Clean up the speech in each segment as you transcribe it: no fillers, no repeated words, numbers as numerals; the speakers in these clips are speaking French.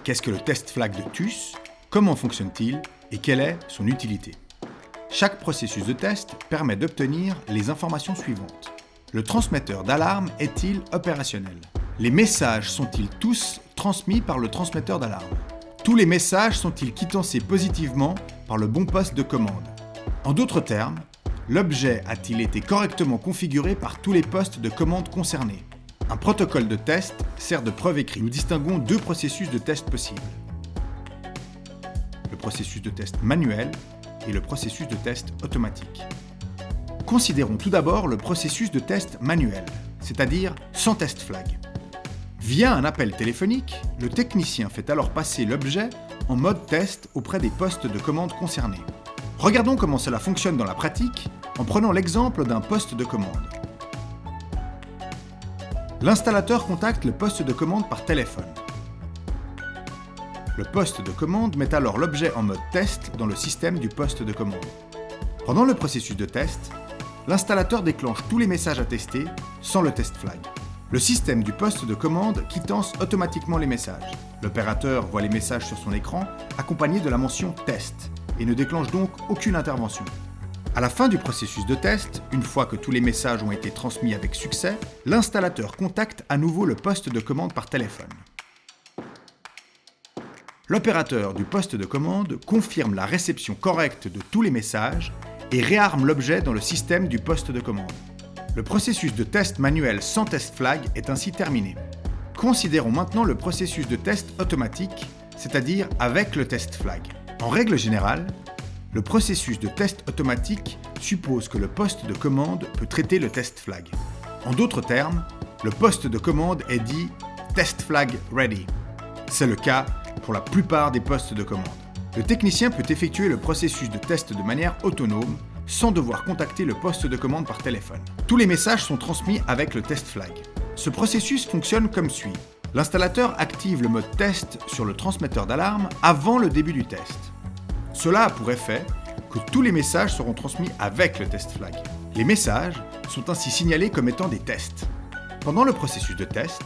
Qu'est-ce que le test flag de TUS? Comment fonctionne-t-il? Et quelle est son utilité? Chaque processus de test permet d'obtenir les informations suivantes. Le transmetteur d'alarme est-il opérationnel? Les messages sont-ils tous transmis par le transmetteur d'alarme? Tous les messages sont-ils quittancés positivement par le bon poste de commande? En d'autres termes, l'objet a-t-il été correctement configuré par tous les postes de commande concernés? Un protocole de test sert de preuve écrite. Nous distinguons deux processus de test possibles. Le processus de test manuel et le processus de test automatique. Considérons tout d'abord le processus de test manuel, c'est-à-dire sans test flag. Via un appel téléphonique, le technicien fait alors passer l'objet en mode test auprès des postes de commande concernés. Regardons comment cela fonctionne dans la pratique en prenant l'exemple d'un poste de commande. L'installateur contacte le poste de commande par téléphone. Le poste de commande met alors l'objet en mode test dans le système du poste de commande. Pendant le processus de test, l'installateur déclenche tous les messages à tester sans le test flag. Le système du poste de commande quittance automatiquement les messages. L'opérateur voit les messages sur son écran accompagnés de la mention « Test » et ne déclenche donc aucune intervention. À la fin du processus de test, une fois que tous les messages ont été transmis avec succès, l'installateur contacte à nouveau le poste de commande par téléphone. L'opérateur du poste de commande confirme la réception correcte de tous les messages et réarme l'objet dans le système du poste de commande. Le processus de test manuel sans test flag est ainsi terminé. Considérons maintenant le processus de test automatique, c'est-à-dire avec le test flag. En règle générale, le processus de test automatique suppose que le poste de commande peut traiter le test flag. En d'autres termes, le poste de commande est dit « test flag ready ». C'est le cas pour la plupart des postes de commande. Le technicien peut effectuer le processus de test de manière autonome, sans devoir contacter le poste de commande par téléphone. Tous les messages sont transmis avec le test flag. Ce processus fonctionne comme suit. L'installateur active le mode test sur le transmetteur d'alarme avant le début du test. Cela a pour effet que tous les messages seront transmis avec le test flag. Les messages sont ainsi signalés comme étant des tests. Pendant le processus de test,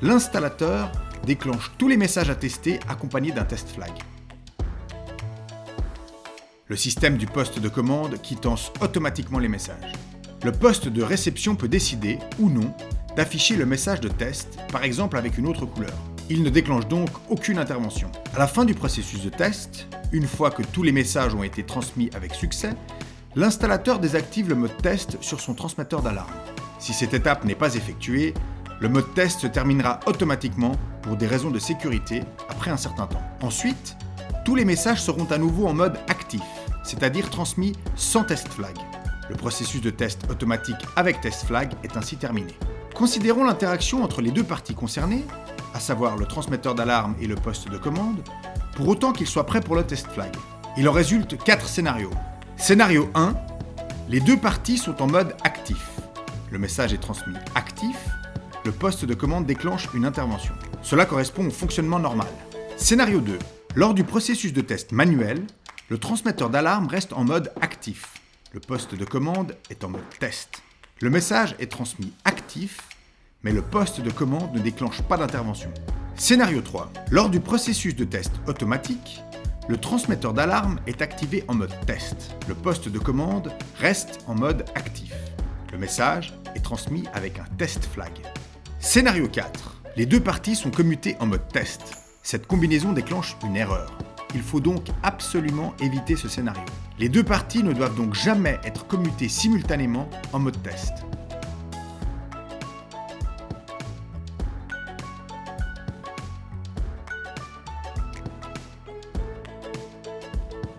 l'installateur déclenche tous les messages à tester accompagnés d'un test flag. Le système du poste de commande quittance automatiquement les messages. Le poste de réception peut décider, ou non, d'afficher le message de test, par exemple avec une autre couleur. Il ne déclenche donc aucune intervention. À la fin du processus de test, une fois que tous les messages ont été transmis avec succès, l'installateur désactive le mode test sur son transmetteur d'alarme. Si cette étape n'est pas effectuée, le mode test se terminera automatiquement pour des raisons de sécurité après un certain temps. Ensuite, tous les messages seront à nouveau en mode actif, c'est-à-dire transmis sans test flag. Le processus de test automatique avec test flag est ainsi terminé. Considérons l'interaction entre les deux parties concernées, à savoir le transmetteur d'alarme et le poste de commande, pour autant qu'il soit prêt pour le test flag. Il en résulte 4 scénarios. Scénario 1, les deux parties sont en mode actif. Le message est transmis actif, le poste de commande déclenche une intervention. Cela correspond au fonctionnement normal. Scénario 2, lors du processus de test manuel, le transmetteur d'alarme reste en mode actif. Le poste de commande est en mode test. Le message est transmis actif, mais le poste de commande ne déclenche pas d'intervention. Scénario 3. Lors du processus de test automatique, le transmetteur d'alarme est activé en mode test. Le poste de commande reste en mode actif. Le message est transmis avec un test flag. Scénario 4. Les deux parties sont commutées en mode test. Cette combinaison déclenche une erreur. Il faut donc absolument éviter ce scénario. Les deux parties ne doivent donc jamais être commutées simultanément en mode test.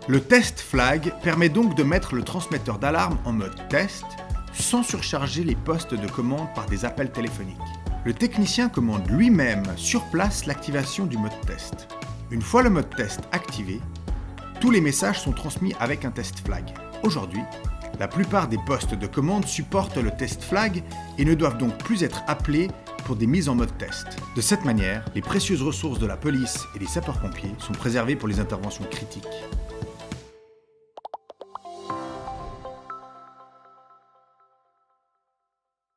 Le test flag permet donc de mettre le transmetteur d'alarme en mode test sans surcharger les postes de commande par des appels téléphoniques. Le technicien commande lui-même sur place l'activation du mode test. Une fois le mode test activé, tous les messages sont transmis avec un test flag. Aujourd'hui, la plupart des postes de commande supportent le test flag et ne doivent donc plus être appelés pour des mises en mode test. De cette manière, les précieuses ressources de la police et des sapeurs-pompiers sont préservées pour les interventions critiques.